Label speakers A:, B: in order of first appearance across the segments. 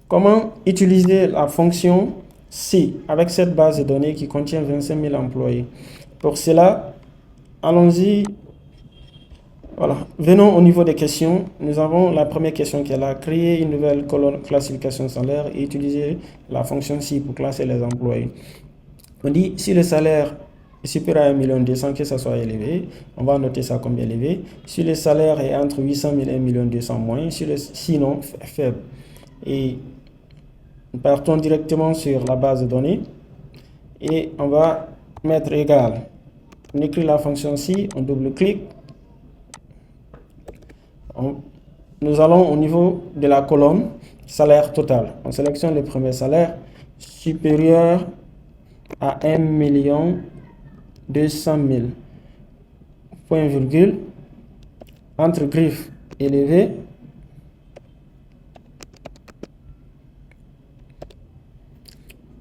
A: Comment utiliser la fonction si avec cette base de données qui contient 25 000 employés? Pour cela, allons-y. Voilà. Venons au niveau des questions. Nous avons la première question qui est là. Créer une nouvelle colonne classification salaire et utiliser la fonction si pour classer les employés. On dit si le salaire est supérieur à 1 200 000, que ça soit élevé, on va noter ça comme élevé. Si le salaire est entre 800 000 et 1 200 000 moins, sinon faible. Et nous partons directement sur la base de données et on va mettre égal. On écrit la fonction si, on double-clique. Nous allons au niveau de la colonne salaire total. On sélectionne le premier salaire supérieur à 1 200 000. Point virgule. Entre griffes élevé.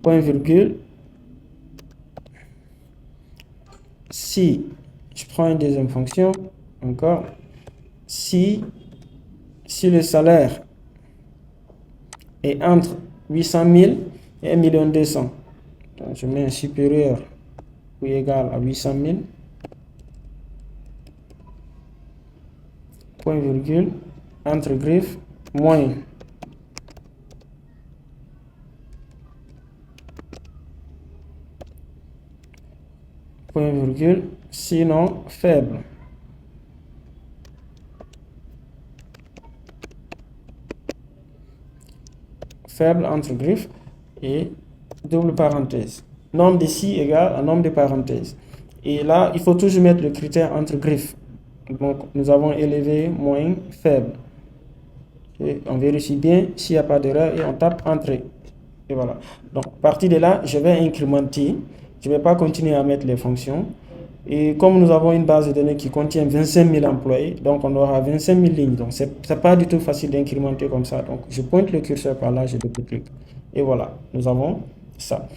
A: Point virgule. Si je prends une deuxième fonction, encore, si le salaire est entre 800 000 et 1 200 000, donc je mets un supérieur ou égal à 800 000, point virgule, entre griffes, moins. Point virgule, sinon faible. Faible entre griffes et double parenthèse. Nombre de si égale à nombre de parenthèses. Et là, il faut toujours mettre le critère entre griffes. Donc, nous avons élevé, moins, faible. Et on vérifie bien s'il n'y a pas d'erreur et on tape entrée. Et voilà. Donc, à partir de là, je vais incrémenter. Je ne vais pas continuer à mettre les fonctions. Et comme nous avons une base de données qui contient 25 000 employés, donc on aura 25 000 lignes. Donc, ce n'est pas du tout facile d'incrémenter comme ça. Donc, je pointe le curseur par là, je double-clique. Et voilà, nous avons ça.